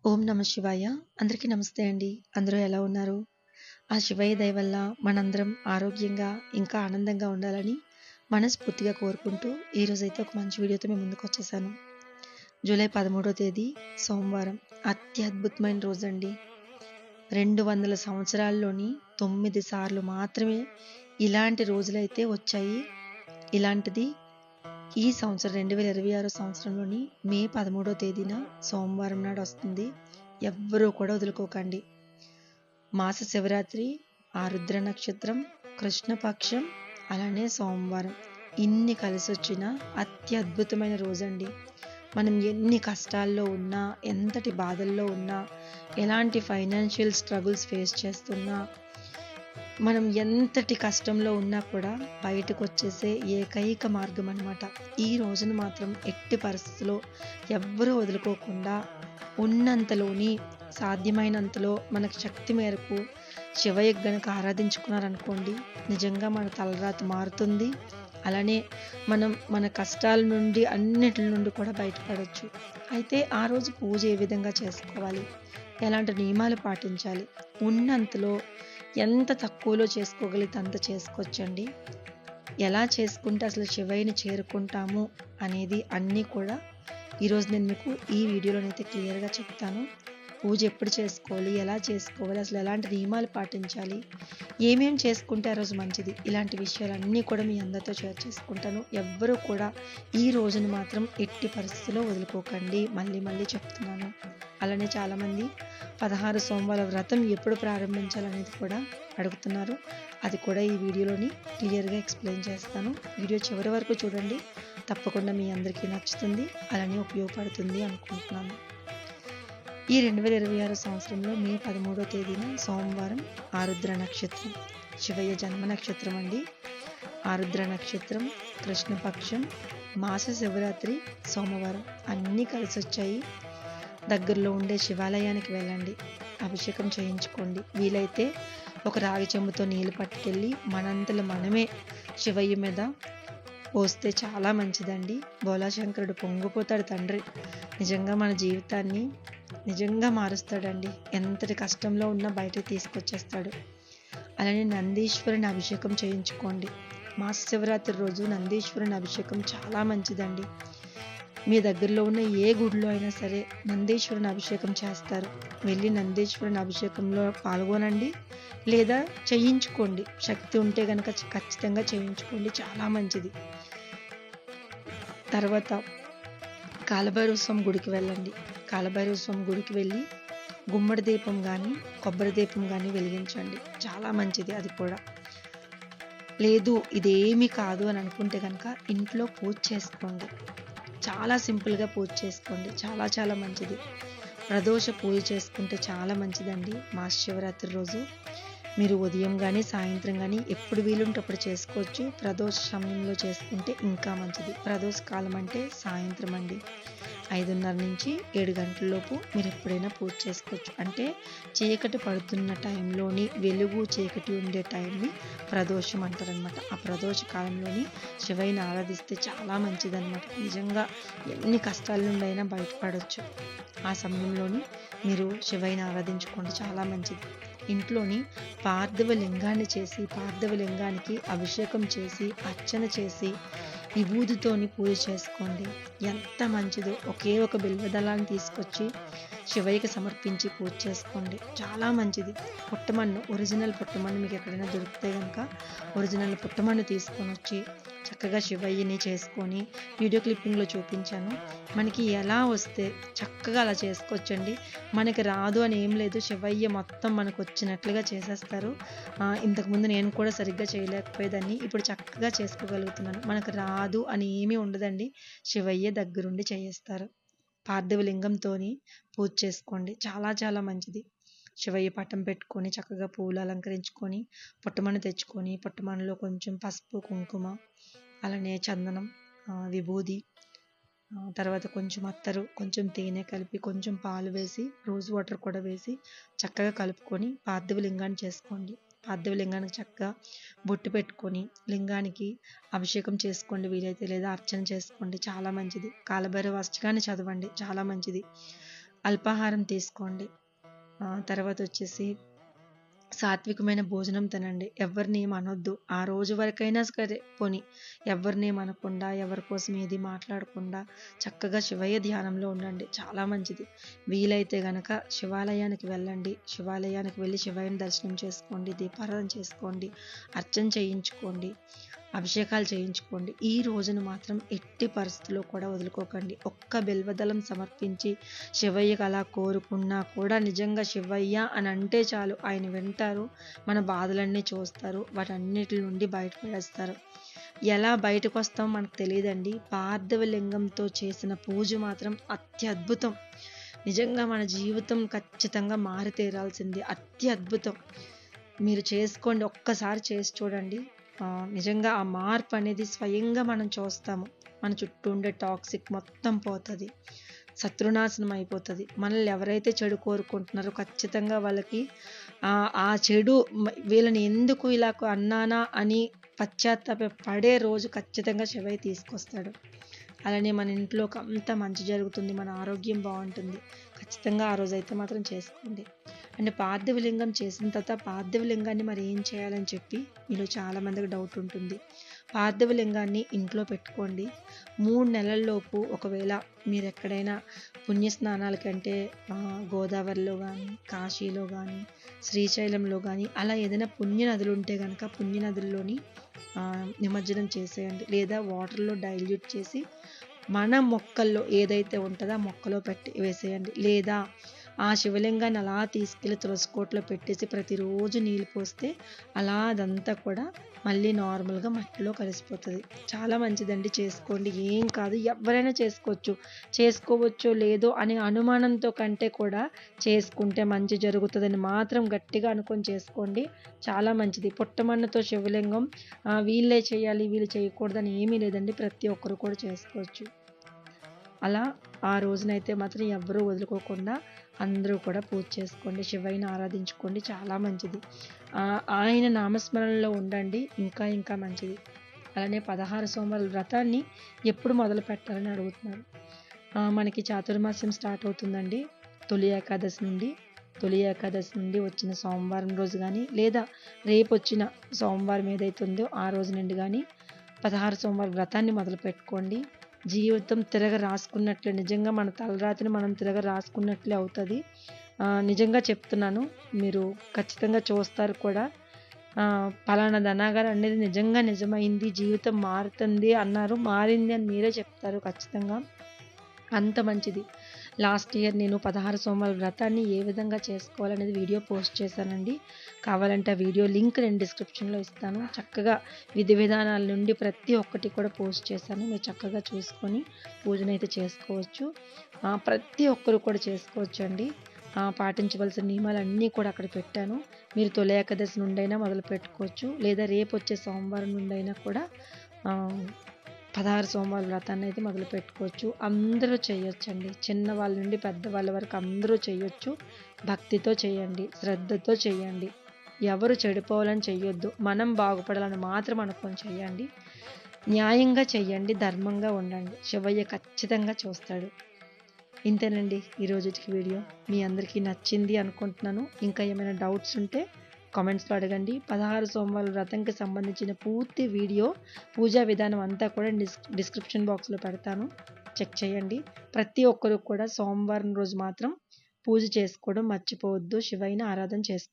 ఓం నమ శివాయ. అందరికీ నమస్తే అండి. అందరూ ఎలా ఉన్నారు? ఆ శివయ్య దయ వల్ల మనందరం ఆరోగ్యంగా, ఇంకా ఆనందంగా ఉండాలని మనస్ఫూర్తిగా కోరుకుంటూ, ఈరోజైతే ఒక మంచి వీడియోతో మీ ముందుకొచ్చేసాను. జూలై 13వ తేదీ సోమవారం. అత్యద్భుతమైన రోజండి. 200 సంవత్సరాల్లోని 9 సార్లు మాత్రమే ఇలాంటి రోజులైతే వచ్చాయి. ఇలాంటిది ఈ సంవత్సరం 2026 సంవత్సరంలోని మే 13వ తేదీన సోమవారం నాడు వస్తుంది. ఎవ్వరూ కూడా వదులుకోకండి. మాస శివరాత్రి, ఆరుద్ర నక్షత్రం, కృష్ణపక్షం, అలానే సోమవారం ఇన్ని కలిసొచ్చిన అత్యద్భుతమైన రోజండి. మనం ఎన్ని కష్టాల్లో ఉన్నా, ఎంతటి బాధల్లో ఉన్నా, ఎలాంటి ఫైనాన్షియల్ స్ట్రగుల్స్ ఫేస్ చేస్తున్నా, మనం ఎంతటి కష్టంలో ఉన్నా కూడా బయటకు వచ్చేసే ఏకైక మార్గం అన్నమాట. ఈ రోజును మాత్రం ఎట్టి పరిస్థితుల్లో ఎవ్వరూ వదులుకోకుండా ఉన్నంతలోని సాధ్యమైనంతలో మనకు శక్తి మేరకు శివయ్య గనుక ఆరాధించుకున్నారనుకోండి, నిజంగా మన తలరాత మారుతుంది. అలానే మనం మన కష్టాల నుండి అన్నిటి నుండి కూడా బయటపడవచ్చు. అయితే ఆ రోజు పూజ ఏ విధంగా చేసుకోవాలి, ఎలాంటి నియమాలు పాటించాలి, ఉన్నంతలో ఎంత తక్కువలో చేసుకోగలిగితే అంత చేసుకోవచ్చండి. ఎలా చేసుకుంటే అసలు శివయ్యని చేరుకుంటాము అనేది అన్నీ కూడా ఈరోజు నేను మీకు ఈ వీడియోలోనైతే క్లియర్గా చెప్తాను. పూజ ఎప్పుడు చేసుకోవాలి, ఎలా చేసుకోవాలి, అసలు ఎలాంటి నియమాలు పాటించాలి, ఏమేం చేసుకుంటే ఆ రోజు మంచిది, ఇలాంటి విషయాలన్నీ కూడా మీ అందరితో షేర్ చేసుకుంటాను. ఎవ్వరూ కూడా ఈ రోజును మాత్రం ఎట్టి పరిస్థితుల్లో వదులుకోకండి. మళ్ళీ మళ్ళీ చెప్తున్నాను. అలానే చాలామంది 16 సోమవారాల వ్రతం ఎప్పుడు ప్రారంభించాలనేది కూడా అడుగుతున్నారు. అది కూడా ఈ వీడియోలోని క్లియర్గా ఎక్స్ప్లెయిన్ చేస్తాను. వీడియో చివరి వరకు చూడండి. తప్పకుండా మీ అందరికీ నచ్చుతుంది, అలానే ఉపయోగపడుతుంది అనుకుంటున్నాను. ఈ 2026 సంవత్సరంలో మే 13వ తేదీన సోమవారం, ఆరుద్ర నక్షత్రం, శివయ్య జన్మ నక్షత్రం అండి. ఆరుద్ర నక్షత్రం, కృష్ణపక్షం, మాస శివరాత్రి, సోమవారం అన్నీ కలిసి వచ్చాయి. దగ్గరలో ఉండే శివాలయానికి వెళ్ళండి, అభిషేకం చేయించుకోండి. వీలైతే ఒక రాగి చెంబుతో నీళ్ళు పట్టుకెళ్ళి మనంతలో మనమే శివయ్య మీద పోస్తే చాలా మంచిదండి. బోలాశంకరుడు పొంగిపోతాడు తండ్రి. నిజంగా మన జీవితాన్ని నిజంగా మారుస్తాడండి. ఎంతటి కష్టంలో ఉన్నా బయటకు తీసుకొచ్చేస్తాడు. అలానే నందీశ్వరుని అభిషేకం చేయించుకోండి. మాస శివరాత్రి రోజు నందీశ్వరుని అభిషేకం చాలా మంచిదండి. మీ దగ్గరలో ఉన్న ఏ గుడిలో అయినా సరే నందీశ్వరుని అభిషేకం చేస్తారు. వెళ్ళి నందీశ్వరుని అభిషేకంలో పాల్గొనండి, లేదా చేయించుకోండి. శక్తి ఉంటే కనుక ఖచ్చితంగా చేయించుకోండి, చాలా మంచిది. తర్వాత కాలభైరవ స్వామి గుడికి వెళ్ళండి. కాలభైరవ స్వామి గుడికి వెళ్ళి గుమ్మడి దీపం కానీ కొబ్బరి దీపం కానీ వెలిగించండి, చాలా మంచిది. అది కూడా లేదు ఇదేమీ కాదు అని అనుకుంటే కనుక ఇంట్లో పూజ చేసుకోండి. చాలా సింపుల్గా పూజ చేసుకోండి, చాలా చాలా మంచిది. ప్రదోష పూజ చేసుకుంటే చాలా మంచిదండి. మాస శివరాత్రి రోజు మీరు ఉదయం కానీ సాయంత్రం కానీ ఎప్పుడు వీలుంటే అప్పుడు చేసుకోవచ్చు. ప్రదోష సమయంలో చేసుకుంటే ఇంకా మంచిది. ప్రదోష కాలం అంటే సాయంత్రం అండి. 5:30 నుంచి 7 గంటల లోపు మీరు ఎప్పుడైనా పూజ చేసుకోవచ్చు. అంటే చీకటి పడుతున్న టైంలోని, వెలుగు చీకటి ఉండే టైంని ప్రదోషం అంటారనమాట. ఆ ప్రదోష కాలంలోని శివయ్యని ఆరాధిస్తే చాలా మంచిదన్నమాట. నిజంగా ఎన్ని కష్టాల నుండి అయినా బయటపడవచ్చు. ఆ సమయంలోని మీరు శివయ్యని ఆరాధించుకోండి, చాలా మంచిది. ఇంట్లోని పార్థివ లింగాన్ని చేసి, పార్థివ లింగానికి అభిషేకం చేసి, అర్చన చేసి, విభూతితోని పూజ చేసుకోండి. ఎంత మంచిదో. ఒకే ఒక బిల్వదళాన్ని తీసుకొచ్చి శివయ్యకి సమర్పించి పూజ చేసుకోండి, చాలా మంచిది. పుట్టమన్ను, ఒరిజినల్ పుట్టమన్ను మీకు ఎక్కడైనా దొరికితే కనుక ఒరిజినల్ పుట్టమన్ను తీసుకొని వచ్చి చక్కగా శివయ్యని చేసుకొని, వీడియో క్లిప్పింగ్లో చూపించాను. మనకి ఎలా వస్తే చక్కగా అలా చేసుకోవచ్చండి. మనకి రాదు అని ఏం లేదు, శివయ్య మొత్తం మనకు వచ్చినట్లుగా చేసేస్తారు. ఇంతకుముందు నేను కూడా సరిగ్గా చేయలేకపోయేదాన్ని, ఇప్పుడు చక్కగా చేసుకోగలుగుతున్నాను. మనకు రాదు అని ఏమీ ఉండదండి, శివయ్య దగ్గరుండి చేయిస్తారు. పార్థివ లింగంతోని పూజ చేసుకోండి, చాలా చాలా మంచిది. శివయ్య పటం పెట్టుకొని చక్కగా పూలు అలంకరించుకొని పుట్టమన్ను తెచ్చుకొని, పుట్టమన్నులో కొంచెం పసుపు, కుంకుమ, అలానే చందనం, విభూది, తర్వాత కొంచెం అత్తరు, కొంచెం తేనె కలిపి, కొంచెం పాలు వేసి, రోజ్ వాటర్ కూడా వేసి చక్కగా కలుపుకొని పార్థివ లింగాన్ని చేసుకోండి. పార్థివ లింగానికి చక్కగా బొట్టు పెట్టుకొని లింగానికి అభిషేకం చేసుకోండి వీలైతే, లేదా అర్చన చేసుకోండి, చాలా మంచిది. కాలభైరవ అష్టకాన్ని చదవండి, చాలా మంచిది. అల్పాహారం తీసుకోండి. తర్వాత వచ్చేసి సాత్వికమైన భోజనం తినండి. ఎవరిని ఏమి అనొద్దు. ఆ రోజు వరకైనా సరే పోనీ ఎవరిని ఏమి అనకుండా, ఎవరి కోసం ఏది మాట్లాడకుండా చక్కగా శివయ్య ధ్యానంలో ఉండండి. చాలా మంచిది. వీలైతే గనక శివాలయానికి వెళ్ళండి. శివాలయానికి వెళ్ళి శివయ్యని దర్శనం చేసుకోండి, దీపారాధన చేసుకోండి, అర్చన చేయించుకోండి, అభిషేకాలు చేయించుకోండి. ఈ రోజును మాత్రం ఎట్టి పరిస్థితుల్లో కూడా వదులుకోకండి. ఒక్క బిల్వదళం సమర్పించి శివయ్యకి అలా కోరుకున్నా కూడా నిజంగా శివయ్య అని అంటే చాలు, ఆయన వింటారు, మన బాధలన్నీ చూస్తారు, వాటన్నిటి నుండి బయటపడేస్తారు. ఎలా బయటకు వస్తామో మనకు తెలియదండి. పార్థివ లింగంతో చేసిన పూజ మాత్రం అత్యద్భుతం. నిజంగా మన జీవితం ఖచ్చితంగా మారి తీరాల్సింది. అత్యద్భుతం. మీరు చేసుకోండి, ఒక్కసారి చేసి చూడండి. నిజంగా ఆ మార్పు అనేది స్వయంగా మనం చూస్తాము. మన చుట్టూ ఉండే టాక్సిక్ మొత్తం పోతుంది, శత్రునాశనం అయిపోతుంది. మనల్ని ఎవరైతే చెడు కోరుకుంటున్నారో ఖచ్చితంగా వాళ్ళకి ఆ చెడు వీళ్ళని ఎందుకు ఇలా అన్నానా అని పశ్చాత్తాప పడే రోజు ఖచ్చితంగా శివయ్య తీసుకొస్తాడు. అలానే మన ఇంట్లోకి అంత మంచి జరుగుతుంది, మన ఆరోగ్యం బాగుంటుంది. ఖచ్చితంగా ఆ రోజైతే మాత్రం చేసుకోండి. అంటే పార్థివ లింగం చేసిన తర్వాత పార్థివ లింగాన్ని మరి ఏం చేయాలని చెప్పి మీలో చాలామందికి డౌట్ ఉంటుంది. పార్థివ లింగాన్ని ఇంట్లో పెట్టుకోండి. 3 నెలల్లోపు ఒకవేళ మీరు ఎక్కడైనా పుణ్యస్నానాలకంటే గోదావరిలో కానీ, కాశీలో కానీ, శ్రీశైలంలో కానీ అలా ఏదైనా పుణ్య నదులు ఉంటే కనుక పుణ్య నదుల్లోని నిమజ్జనం చేసేయండి. లేదా వాటర్లో డైల్యూట్ చేసి మన మొక్కల్లో ఏదైతే ఉంటుందో ఆ మొక్కలో పెట్టి వేసేయండి. లేదా ఆ శివలింగాన్ని అలా తీసుకెళ్ళి తులసికోటలో పెట్టేసి ప్రతిరోజు నీళ్ళు పోస్తే అలా అదంతా కూడా మళ్ళీ నార్మల్గా మట్టిలో కలిసిపోతుంది. చాలా మంచిదండి, చేసుకోండి. ఏం కాదు, ఎవరైనా చేసుకోవచ్చు లేదో అనే అనుమానంతో కంటే కూడా చేసుకుంటే మంచి జరుగుతుందని మాత్రం గట్టిగా అనుకొని చేసుకోండి. చాలా మంచిది. పుట్టమన్నతో శివలింగం వీళ్ళే చేయాలి వీళ్ళు చేయకూడదని ఏమీ లేదండి, ప్రతి ఒక్కరు కూడా చేసుకోవచ్చు. అలా ఆ రోజునైతే మాత్రం ఎవ్వరూ వదులుకోకుండా అందరూ కూడా పూజ చేసుకోండి, శివయ్యని ఆరాధించుకోండి. చాలా మంచిది. ఆయన నామస్మరణలో ఉండండి, ఇంకా ఇంకా మంచిది. అలానే 16 సోమవారాల వ్రతాన్ని ఎప్పుడు మొదలు పెట్టాలని అడుగుతున్నారు. మనకి చాతుర్మాస్యం స్టార్ట్ అవుతుందండి తొలి ఏకాదశి నుండి వచ్చిన సోమవారం రోజు కానీ, లేదా రేపు వచ్చిన సోమవారం ఏదైతే ఉందో ఆ రోజు నుండి కానీ 16 సోమవారం వ్రతాన్ని మొదలు పెట్టుకోండి. జీవితం తిరగ రాసుకున్నట్లే, నిజంగా మన తలరాతిని మనం తిరగ రాసుకున్నట్లే అవుతుంది. నిజంగా చెప్తున్నాను, మీరు ఖచ్చితంగా చూస్తారు కూడా. పలానా ధనాగారు అనేది నిజంగా నిజమైంది, జీవితం మారుతుంది అన్నారు, మారింది అని మీరే చెప్తారు ఖచ్చితంగా. అంత మంచిది. లాస్ట్ ఇయర్ నేను 16 సోమవారాల వ్రతాన్ని ఏ విధంగా చేసుకోవాలనేది వీడియో పోస్ట్ చేశానండి. కావాలంటే ఆ వీడియో లింక్ నేను డిస్క్రిప్షన్లో ఇస్తాను. చక్కగా విధి విధానాల నుండి ప్రతి ఒక్కటి కూడా పోస్ట్ చేశాను. మీరు చక్కగా చూసుకొని పూజనైతే చేసుకోవచ్చు. ప్రతి ఒక్కరు కూడా చేసుకోవచ్చు అండి. పాటించవలసిన నియమాలన్నీ కూడా అక్కడ పెట్టాను. మీరు తొలి ఏకాదశి నుండైనా మొదలు పెట్టుకోవచ్చు, లేదా రేపు వచ్చే సోమవారం నుండైనా కూడా 16 సోమవారాల వ్రతాన్ని అయితే మొదలు పెట్టుకోవచ్చు. అందరూ చేయొచ్చండి, చిన్నవాళ్ళ నుండి పెద్దవాళ్ళ వరకు అందరూ చేయొచ్చు. భక్తితో చేయండి, శ్రద్ధతో చేయండి. ఎవరు చెడిపోవాలని చెయ్యొద్దు, మనం బాగుపడాలని మాత్రం అనుకొని చేయండి. న్యాయంగా చెయ్యండి, ధర్మంగా ఉండండి. శివయ్య ఖచ్చితంగా చూస్తాడు. ఇంతేనండి ఈరోజుకి వీడియో. మీ అందరికీ నచ్చింది అనుకుంటున్నాను. ఇంకా ఏమైనా డౌట్స్ ఉంటే కామెంట్స్లో అడగండి. 16 సోమవారాల వ్రతంకి సంబంధించిన పూర్తి వీడియో పూజా విధానం అంతా కూడా డిస్క్రిప్షన్ బాక్స్లో పెడతాను, చెక్ చేయండి. ప్రతి ఒక్కరు కూడా సోమవారం రోజు మాత్రం పూజ చేసుకోవడం మర్చిపోవద్దు, శివయ్యని ఆరాధన చేసుకోండి.